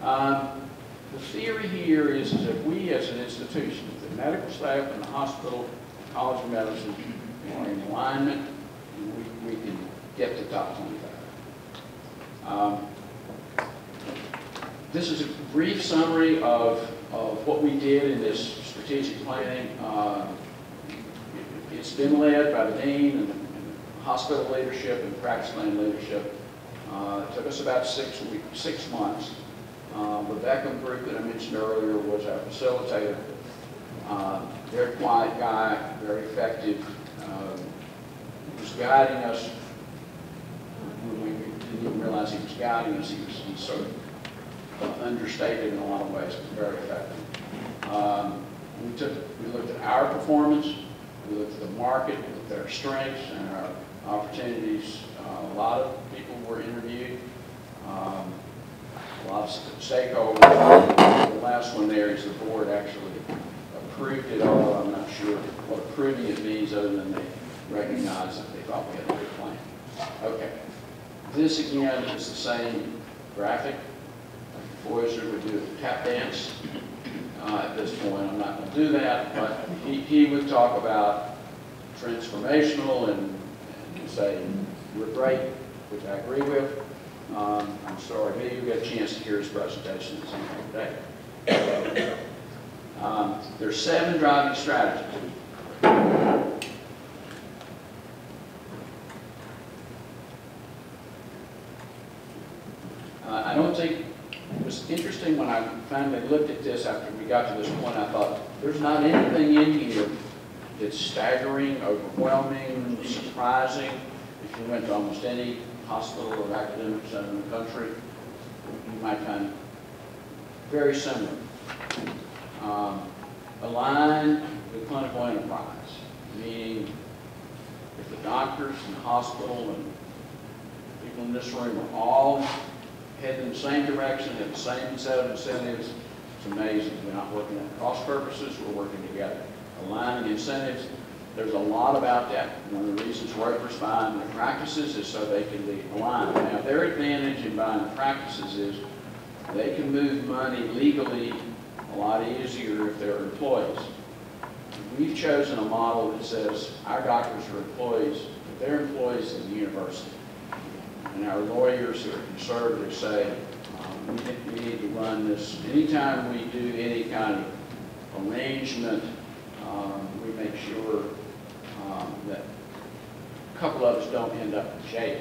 The theory here is that we as an institution, the medical staff and the hospital, College of Medicine, are in alignment, and we can get to top 25. This is a brief summary of what we did in this strategic planning. It's been led by the dean and the hospital leadership and practice plan leadership. It took us about 6 months. Rebecca Group that I mentioned earlier was our facilitator. Very quiet guy, very effective. He was guiding us when we didn't even realize he was guiding us. He sort of understated in a lot of ways. It was very effective. We looked at our performance, we looked at the market, we looked at our strengths and our opportunities. A lot of people were interviewed. A lot of stakeholders. The last one there is the board actually approved it, although I'm not sure what approving it means other than they recognize that they thought we had a good plan. Okay. This again is the same graphic. Foyser would do a tap dance. At this point, I'm not going to do that, but he would talk about transformational and say, we're great, which I agree with. I'm sorry, maybe you'll get a chance to hear his presentation at some point today. There's 7 driving strategies. I don't think it was interesting when I finally looked at this after we got to this point. I thought, there's not anything in here that's staggering, overwhelming, surprising. If you went to almost any hospital or academic center in the country, you might find very similar. Align with clinical enterprise, meaning if the doctors and the hospital and people in this room are all heading in the same direction, have the same set of incentives, it's amazing. We're not working at cross purposes, we're working together. Aligning incentives, there's a lot about that. One of the reasons workers buy in their practices is so they can be aligned. Now, their advantage in buying the practices is they can move money legally a lot easier if they're employees. We've chosen a model that says our doctors are employees, but they're employees of the university. And our lawyers who are conservative say, we need to run this. Anytime we do any kind of arrangement, we make sure that a couple of us don't end up in jail,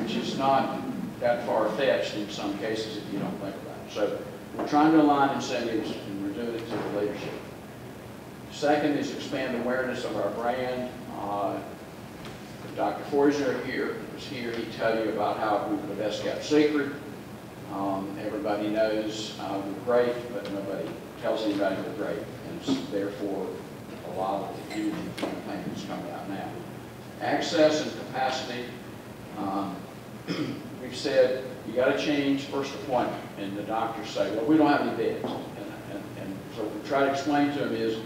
which is not that far-fetched in some cases if you don't think about it. So we're trying to align incentives, and we're doing it to the leadership. Second is expand awareness of our brand. If Dr. Foyser was here, he'd tell you about how we were the best kept secret. Everybody knows we're great, but nobody tells anybody we're great, and therefore a lot of the imaging campaign is coming out now. Access and capacity. We've said you got to change first appointment, and the doctors say, well, we don't have any beds. And so what we try to explain to them is,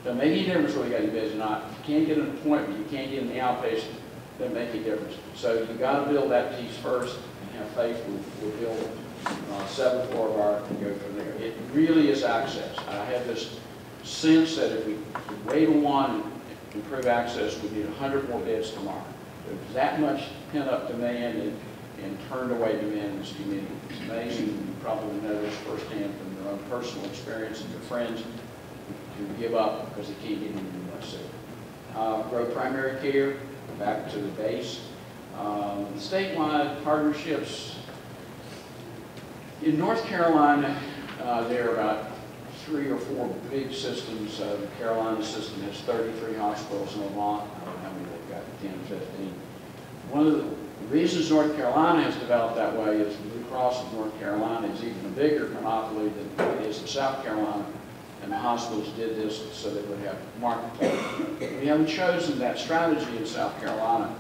doesn't make any difference whether you got any beds or not. If you can't get an appointment, you can't get in the outpatient, doesn't make any difference. So you got to build that piece first and have faith we'll build 7th floor of our and go from there. It really is access. I have this sense that if we wait on and improve access, we need 100 more beds tomorrow. There's that much pent-up demand and turned away demand in this community. It's amazing. You probably know this firsthand from your own personal experience and your friends who give up because they can't get into MUSC. Grow primary care, back to the base. Statewide partnerships. In North Carolina, there are about 3 or 4 big systems. The Carolina system has 33 hospitals in Vermont. I don't know how many they've got, 10 or 15. One of the reasons North Carolina has developed that way is Blue Cross of North Carolina is even a bigger monopoly than it is in South Carolina, and the hospitals did this so they would have marketplace. We haven't chosen that strategy in South Carolina,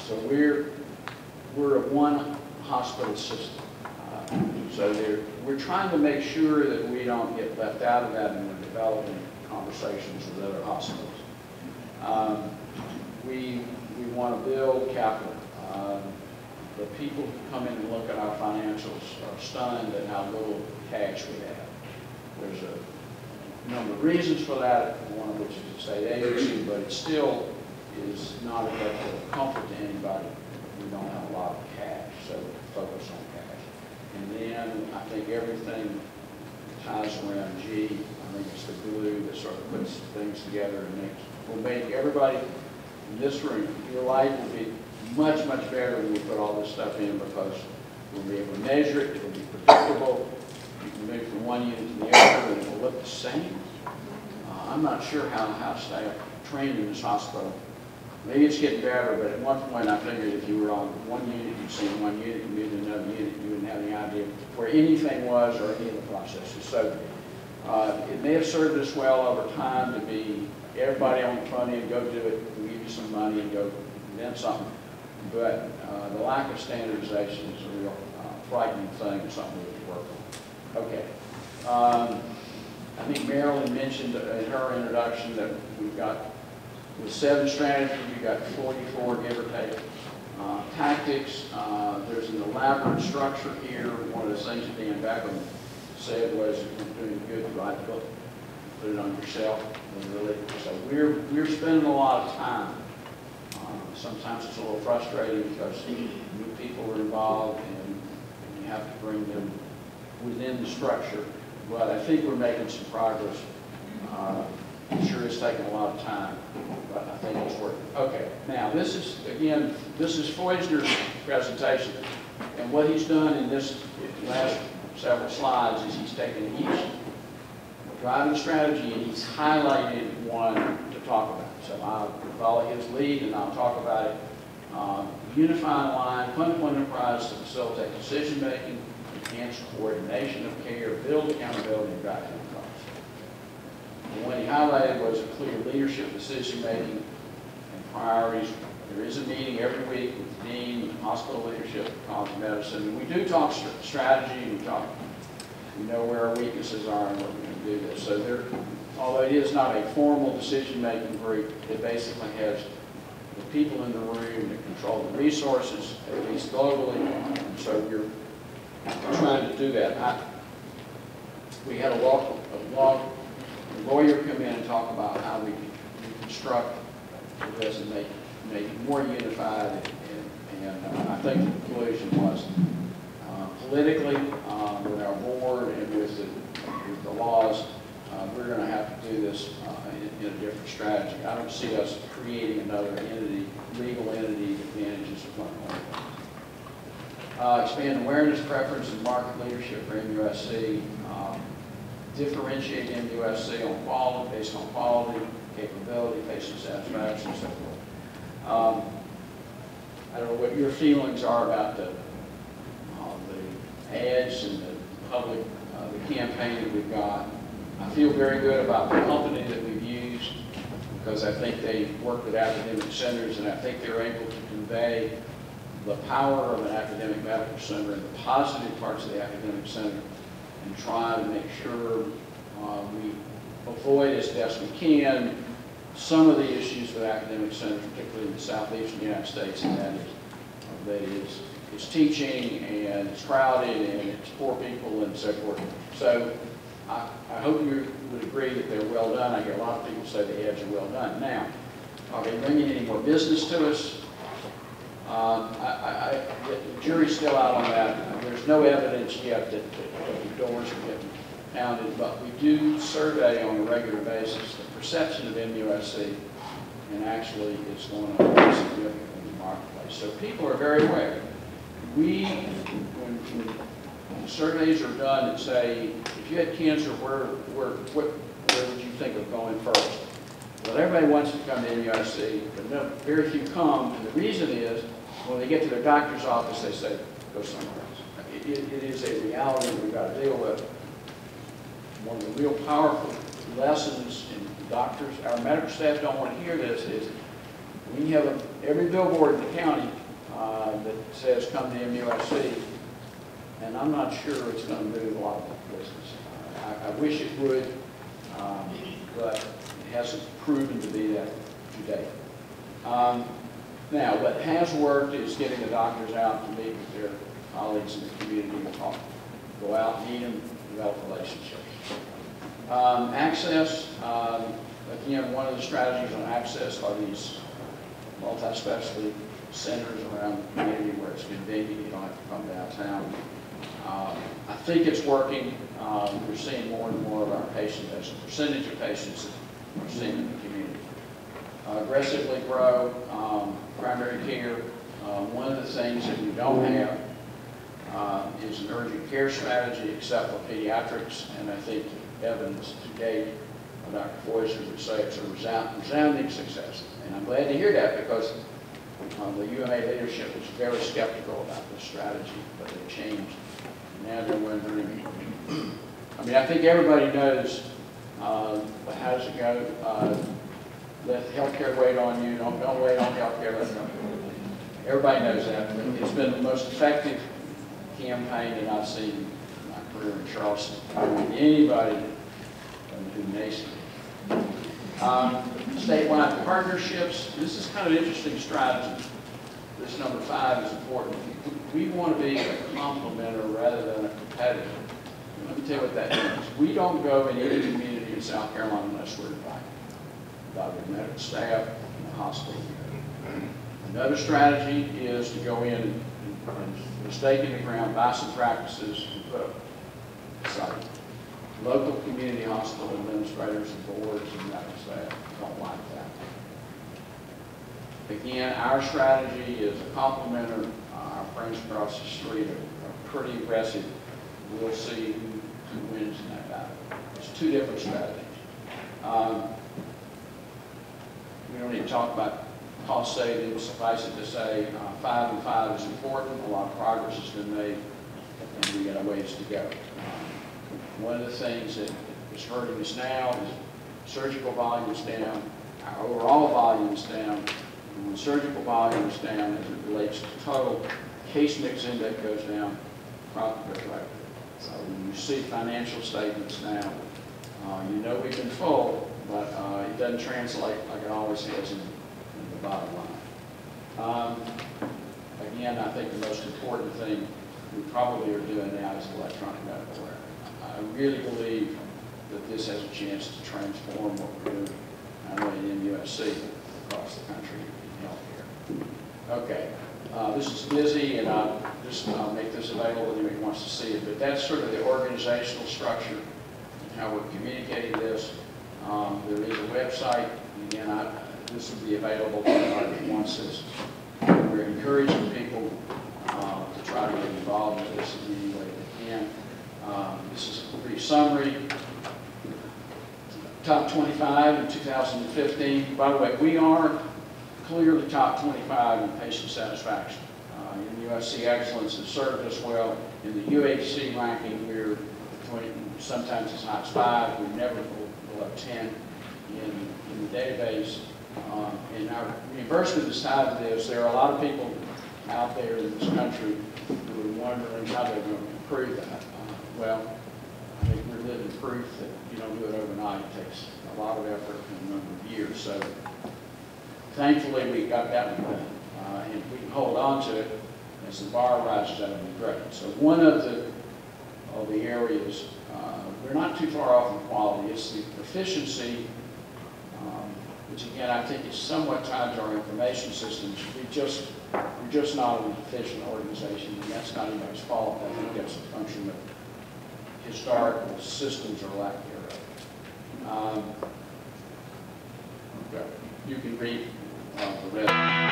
so we're a one hospital system. So we're trying to make sure that we don't get left out of that, and we're developing conversations with other hospitals. We want to build capital. the people who come in and look at our financials are stunned at how little cash we have. There's a number of reasons for that, one of which is the state agency, but it still is not a great deal of comfort to anybody if we don't have a lot of cash, so focus on cash. And then I think everything ties around G. I think it's the glue that sort of puts things together and will make everybody in this room, your life will be much, much better when we put all this stuff in, because we'll be able to measure it, it will be predictable, you can move from one unit to the other and it will look the same. I'm not sure how staff trained in this hospital. Maybe it's getting better, but at one point I figured if you were on one unit, you'd see one unit, you moved to another unit, you wouldn't have any idea where anything was or any of the processes. So it may have served us well over time to be everybody on the front end, go do it, we'll give you some money and go invent something. But the lack of standardization is a real frightening thing and something we have to work on. Okay. I think Marilyn mentioned in her introduction that we've got, with 7 strategies, we've got 44, give or take, tactics. There's an elaborate structure here. One of the things that Dan Beckham said was, we're doing good to write the book, put it on your shelf. Really, so we're spending a lot of time. Sometimes it's a little frustrating because new people are involved and you have to bring them within the structure. But I think we're making some progress. I'm sure it's taken a lot of time, but I think it's working. Okay, now this is Foisner's presentation. And what he's done in this last several slides is he's taken each driving strategy and he's highlighted one to talk about. So I'll follow his lead and I'll talk about it. Unify and align clinical enterprise to facilitate decision making, enhance coordination of care, build accountability, and drive down costs. And what he highlighted was a clear leadership decision making and priorities. There is a meeting every week with the dean, with hospital leadership, College of Medicine, and we do talk strategy. We know where our weaknesses are and what we're going to do this. So there, although it is not a formal decision-making group, it basically has the people in the room that control the resources, at least globally, and so we're trying to do that. We had a lawyer come in and talk about how we construct this and make it more unified, and I think the conclusion was politically, with our board and with the laws, we're going to have to do this in a different strategy. I don't see us creating another entity, legal entity that manages the clinical. Expand awareness, preference, and market leadership for MUSC. Differentiate MUSC on quality, based on quality, capability, patient satisfaction, and so forth. I don't know what your feelings are about the ads and the public, the campaign that we've got. I feel very good about the company that we've used because I think they work with academic centers and I think they're able to convey the power of an academic medical center and the positive parts of the academic center and try to make sure we avoid as best we can some of the issues with academic centers, particularly in the southeastern United States, and that is it's teaching and it's crowded and it's poor people and so forth. So I hope you would agree that they're well done. I get a lot of people say the ads are well done. Now, are they bringing any more business to us? The jury's still out on that. There's no evidence yet that the doors are getting pounded, but we do survey on a regular basis the perception of MUSC, and actually it's going up significantly in the marketplace. So people are very aware. When surveys are done that say, if you had cancer, where would you think of going first? Well, everybody wants to come to MUSC, but very few come, and the reason is, when they get to their doctor's office, they say, go somewhere else. It is a reality that we've got to deal with. One of the real powerful lessons in doctors, our medical staff don't want to hear this, is we have every billboard in the county that says come to MUSC, and I'm not sure it's going to move a lot of business. I wish it would, but it hasn't proven to be that to date. Now, what has worked is getting the doctors out to meet with their colleagues in the community and talk, go out, meet them, develop relationships. Access, again, one of the strategies on access are these multi-specialty centers around the community where it's convenient, you don't have to come downtown. I think it's working. We're seeing more and more of our patients, as a percentage of patients that we're seeing in the community. Aggressively grow primary care. One of the things that we don't have is an urgent care strategy except for pediatrics, and I think the evidence to date, Dr. Foyster would say it's a resounding success. And I'm glad to hear that because the UMA leadership was very skeptical about this strategy, but they changed. Now they're wondering, I mean, I think everybody knows, but how does it go? Let healthcare wait on you, don't wait on healthcare, let healthcare wait on you. Everybody knows that, but it's been the most effective campaign that I've seen in my career in Charleston. I mean, anybody who knows it. Statewide partnerships, this is kind of an interesting strategy. This number 5 is important. We want to be a complementer rather than a competitor. Let me tell you what that means. We don't go in any community in South Carolina unless we're invited by the medical staff and the hospital. Another strategy is to go in and stake in the ground, buy some practices, and put up a site. Local community hospital administrators and boards and medical staff don't like that. Again, our strategy is a complementer. Our friends across the street are pretty aggressive. We'll see who wins in that battle. It's 2 different strategies. We don't need to talk about cost savings. Suffice it to say, 5 and 5 is important. A lot of progress has been made, and we got a ways to go. One of the things that is hurting us now is surgical volume is down, our overall volume is down, and when surgical volume is down as it relates to total, case mix index goes down, profit goes right. So when you see financial statements now, you know we've been full, but it doesn't translate like it always has in the bottom line. Again, I think the most important thing we probably are doing now is electronic medical record. I really believe that this has a chance to transform what we're doing, not only in MUSC, but across the country in healthcare. Okay, this is busy, and I'll just make this available if anybody wants to see it, but that's sort of the organizational structure and how we're communicating this. There is a website. Again, this will be available to anybody who wants this. We're encouraging people to try to get involved in this in any way they can. This is a brief summary. Top 25 in 2015. By the way, we are clearly top 25 in patient satisfaction. In MUSC Excellence has served us well. In the UHC ranking, we're sometimes as high as 5. We're never below 10 in the database. And our reimbursement is tied to this. There are a lot of people out there in this country who are wondering how they're going to improve that. Well, I think we're living proof that you don't do it overnight. It takes a lot of effort and a number of years. So thankfully, we got that one done. And if we can hold on to it as the bar rises, that would be great. So one of the areas, we're not too far off in quality. It's the efficiency, which again, I think is somewhat tied to our information systems. We're just not an efficient organization, and that's not anybody's fault. I think that's a function of historical systems or lack thereof. Okay. You can read the rest.